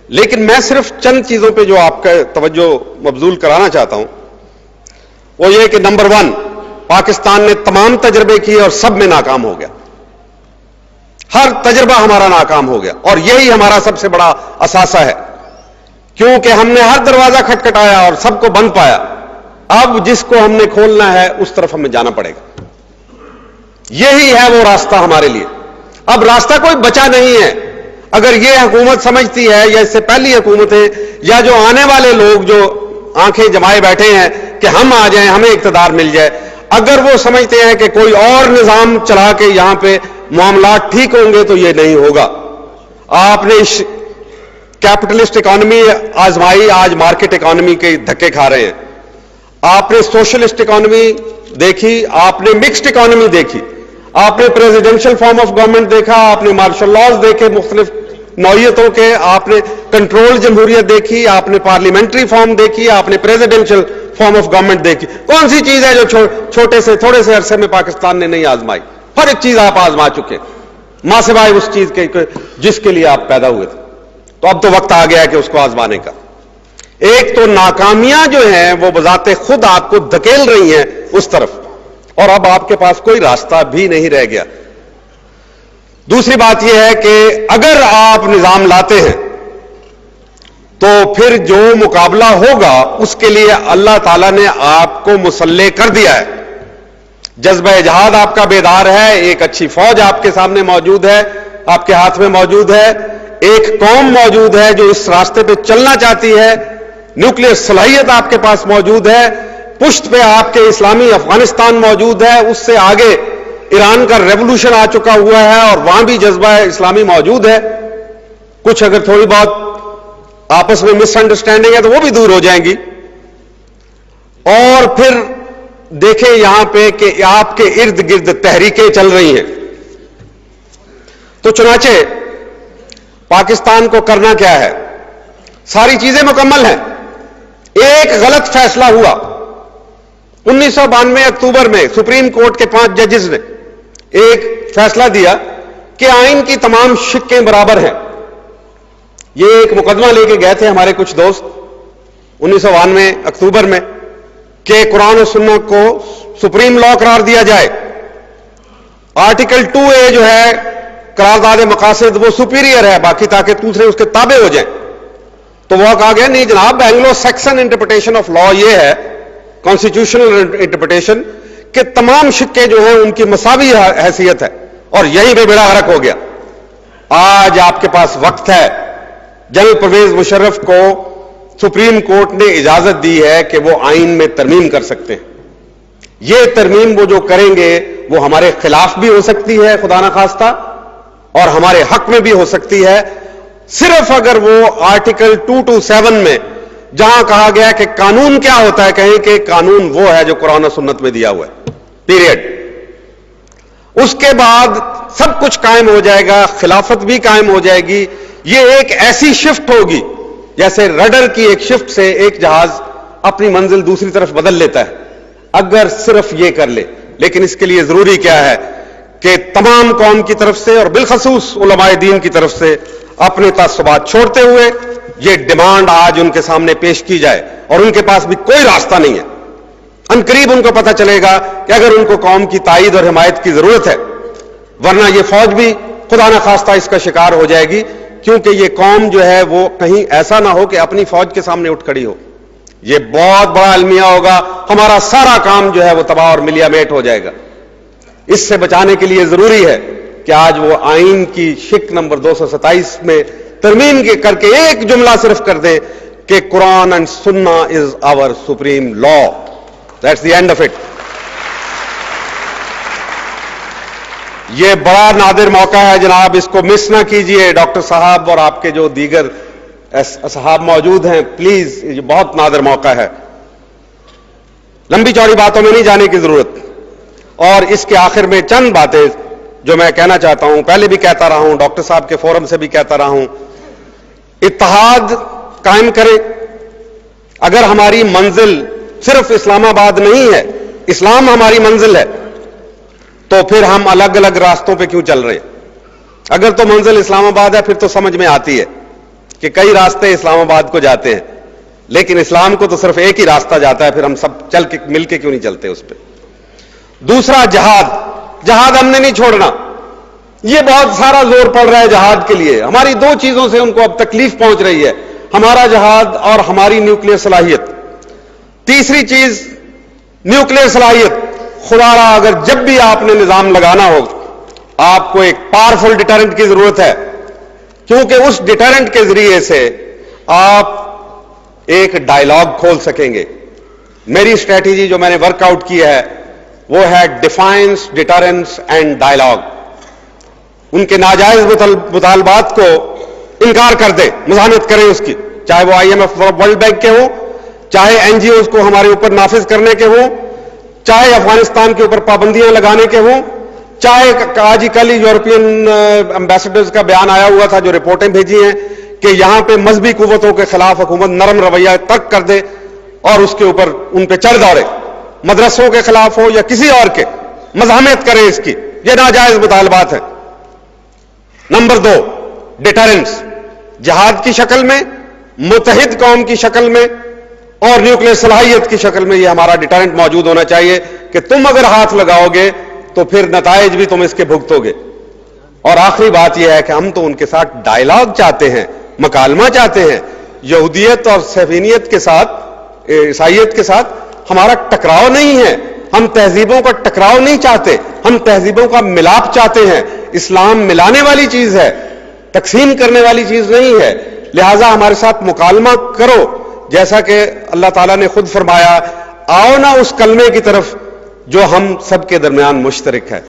لیکن میں صرف چند چیزوں پہ جو آپ کا توجہ مبذول کرانا چاہتا ہوں وہ یہ کہ نمبر 1، پاکستان نے تمام تجربے کیے اور سب میں ناکام ہو گیا. ہر تجربہ ہمارا ناکام ہو گیا اور یہی ہمارا سب سے بڑا اثاثہ ہے، کیونکہ ہم نے ہر دروازہ کھٹکھٹایا اور سب کو بند پایا. اب جس کو ہم نے کھولنا ہے اس طرف ہمیں جانا پڑے گا. یہی ہے وہ راستہ ہمارے لیے. اب راستہ کوئی بچا نہیں ہے. اگر یہ حکومت سمجھتی ہے یا اس سے پہلی حکومتیں یا جو آنے والے لوگ جو آنکھیں جمائے بیٹھے ہیں کہ ہم آ جائیں، ہمیں اقتدار مل جائے، اگر وہ سمجھتے ہیں کہ کوئی اور نظام چلا کے یہاں پہ معاملات ٹھیک ہوں گے تو یہ نہیں ہوگا. آپ نے کیپٹلسٹ اکانومی آزمائی، آج مارکیٹ اکانومی کے دھکے کھا رہے ہیں. آپ نے سوشلسٹ اکانومی دیکھی، آپ نے مکسڈ اکانومی دیکھی، آپ نے پریزیڈنشل فارم آف گورنمنٹ دیکھا، آپ نے مارشل لاز دیکھے مختلف نوعیتوں کے، آپ نے کنٹرول جمہوریت دیکھی، آپ نے پارلیمنٹری فارم دیکھی، آپ نے پریزیڈنشل فارم آف گورنمنٹ دیکھی. کون سی چیز ہے جو چھوٹے سے تھوڑے سے عرصے میں پاکستان نے نہیں آزمائی؟ ہر ایک چیز آپ آزما چکے ماں سوائے اس چیز کے جس کے لیے آپ پیدا ہوئے تھے. تو اب تو وقت آ گیا ہے کہ اس کو آزمانے کا. ایک تو ناکامیاں جو ہیں وہ بذات خود آپ کو دھکیل رہی ہیں اس طرف، اور اب آپ کے پاس کوئی راستہ بھی نہیں رہ گیا. دوسری بات یہ ہے کہ اگر آپ نظام لاتے ہیں تو پھر جو مقابلہ ہوگا اس کے لیے اللہ تعالیٰ نے آپ کو مسلح کر دیا ہے. جذبہ جہاد آپ کا بیدار ہے، ایک اچھی فوج آپ کے سامنے موجود ہے، آپ کے ہاتھ میں موجود ہے، ایک قوم موجود ہے جو اس راستے پہ چلنا چاہتی ہے، نیوکلیر صلاحیت آپ کے پاس موجود ہے، پشت پہ آپ کے اسلامی افغانستان موجود ہے، اس سے آگے ایران کا ریولوشن آ چکا ہوا ہے اور وہاں بھی جذبہ اسلامی موجود ہے. کچھ اگر تھوڑی بہت آپس میں مس انڈرسٹینڈنگ ہے تو وہ بھی دور ہو جائیں گی. اور پھر دیکھیں یہاں پہ کہ آپ کے ارد گرد تحریکیں چل رہی ہیں. تو چنانچہ پاکستان کو کرنا کیا ہے؟ ساری چیزیں مکمل ہیں. ایک غلط فیصلہ ہوا 1992 اکتوبر میں، سپریم کورٹ کے 5 ججز نے ایک فیصلہ دیا کہ آئین کی تمام شقیں برابر ہیں. یہ ایک مقدمہ لے کے گئے تھے ہمارے کچھ دوست 1992 اکتوبر میں کہ قرآن و سنت کو سپریم لا قرار دیا جائے. آرٹیکل 2A جو ہے قرارداد مقاصد وہ سپیریئر ہے باقی، تاکہ دوسرے اس کے تابع ہو جائیں. تو وہ کہا گیا نہیں جناب، Anglo Saxon interpretation of law یہ ہے، کانسٹیٹیوشنل انٹرپریٹیشن، کہ تمام شقیں جو ہیں ان کی مساوی حیثیت ہے، اور یہیں پہ بیڑا غرق ہو گیا. آج آپ کے پاس وقت ہے. جنرل پرویز مشرف کو سپریم کورٹ نے اجازت دی ہے کہ وہ آئین میں ترمیم کر سکتے ہیں. یہ ترمیم وہ جو کریں گے وہ ہمارے خلاف بھی ہو سکتی ہے خدا نخواستہ، اور ہمارے حق میں بھی ہو سکتی ہے، صرف اگر وہ آرٹیکل 227 میں جہاں کہا گیا کہ قانون کیا ہوتا ہے، کہیں کہ قانون وہ ہے جو قرآن و سنت میں دیا ہوا ہے، پیریڈ. اس کے بعد سب کچھ قائم ہو جائے گا، خلافت بھی قائم ہو جائے گی. یہ ایک ایسی شفٹ ہوگی جیسے رڈر کی ایک شفٹ سے ایک جہاز اپنی منزل دوسری طرف بدل لیتا ہے، اگر صرف یہ کر لے. لیکن اس کے لیے ضروری کیا ہے کہ تمام قوم کی طرف سے اور بالخصوص علماء دین کی طرف سے اپنے تعصبات چھوڑتے ہوئے یہ ڈیمانڈ آج ان کے سامنے پیش کی جائے. اور ان کے پاس بھی کوئی راستہ نہیں ہے. عنقریب ان کو پتہ چلے گا کہ اگر ان کو قوم کی تائید اور حمایت کی ضرورت ہے، ورنہ یہ فوج بھی خدا نخواستہ اس کا شکار ہو جائے گی، کیونکہ یہ قوم جو ہے وہ کہیں ایسا نہ ہو کہ اپنی فوج کے سامنے اٹھ کھڑی ہو. یہ بہت بڑا المیہ ہوگا، ہمارا سارا کام جو ہے وہ تباہ اور ملیا میٹ ہو جائے گا. اس سے بچانے کے لیے ضروری ہے کہ آج وہ آئین کی شق نمبر 227 میں ترمیم کر کے ایک جملہ صرف کر دے کہ قرآن اینڈ سنہ is our supreme law. That's the end of it. یہ بڑا نادر موقع ہے جناب، اس کو مس نہ کیجئے. ڈاکٹر صاحب اور آپ کے جو دیگر اصحاب موجود ہیں، پلیز، یہ بہت نادر موقع ہے. لمبی چوڑی باتوں میں نہیں جانے کی ضرورت، اور اس کے آخر میں چند باتیں جو میں کہنا چاہتا ہوں، پہلے بھی کہتا رہا ہوں، ڈاکٹر صاحب کے فورم سے بھی کہتا رہا ہوں. اتحاد قائم کریں. اگر ہماری منزل صرف اسلام آباد نہیں ہے، اسلام ہماری منزل ہے، تو پھر ہم الگ الگ راستوں پہ کیوں چل رہے ہیں؟ اگر تو منزل اسلام آباد ہے پھر تو سمجھ میں آتی ہے کہ کئی راستے اسلام آباد کو جاتے ہیں، لیکن اسلام کو تو صرف ایک ہی راستہ جاتا ہے، پھر ہم سب چل کے مل کے کیوں نہیں چلتے اس پہ؟ دوسرا جہاد ہم نے نہیں چھوڑنا. یہ بہت سارا زور پڑ رہا ہے جہاد کے لیے. ہماری دو چیزوں سے ان کو اب تکلیف پہنچ رہی ہے، ہمارا جہاد اور ہماری نیوکلیئر صلاحیت. تیسری چیز نیوکلیئر صلاحیت. خدا را اگر جب بھی آپ نے نظام لگانا ہو، آپ کو ایک پاورفل ڈیٹرنٹ کی ضرورت ہے، کیونکہ اس ڈیٹرنٹ کے ذریعے سے آپ ایک ڈائلاگ کھول سکیں گے. میری اسٹریٹجی جو میں نے ورک آؤٹ کی ہے وہ ہے ڈیفائنس، ڈیٹرنس اینڈ ڈائلاگ. ان کے ناجائز مطالبات کو انکار کر دے، مزاحمت کریں اس کی، چاہے وہ IMF ورلڈ بینک کے ہوں، چاہے NGOs کو ہمارے اوپر نافذ کرنے کے ہوں، چاہے افغانستان کے اوپر پابندیاں لگانے کے ہوں، چاہے آج ہی کل یورپین امبیسڈرز کا بیان آیا ہوا تھا جو رپورٹیں بھیجی ہیں کہ یہاں پہ مذہبی قوتوں کے خلاف حکومت نرم رویہ ترک کر دے اور اس کے اوپر ان پہ چڑھ دوڑے، مدرسوں کے خلاف ہو یا کسی اور کے، مزاحمت کریں اس کی. یہ ناجائز مطالبات ہیں. نمبر 2 ڈیٹرنس، جہاد کی شکل میں، متحد قوم کی شکل میں اور نیوکلیئر صلاحیت کی شکل میں. یہ ہمارا ڈیٹرنٹ موجود ہونا چاہیے کہ تم اگر ہاتھ لگاؤ گے تو پھر نتائج بھی تم اس کے بھگتو گے. اور آخری بات یہ ہے کہ ہم تو ان کے ساتھ ڈائلاگ چاہتے ہیں، مکالمہ چاہتے ہیں. یہودیت اور صہیونیت کے ساتھ، عیسائیت کے ساتھ ہمارا ٹکراؤ نہیں ہے. ہم تہذیبوں کا ٹکراؤ نہیں چاہتے، ہم تہذیبوں کا ملاپ چاہتے ہیں. اسلام ملانے والی چیز ہے، تقسیم کرنے والی چیز نہیں ہے. لہٰذا ہمارے ساتھ مکالمہ کرو، جیسا کہ اللہ تعالیٰ نے خود فرمایا، آؤ نا اس کلمے کی طرف جو ہم سب کے درمیان مشترک ہے.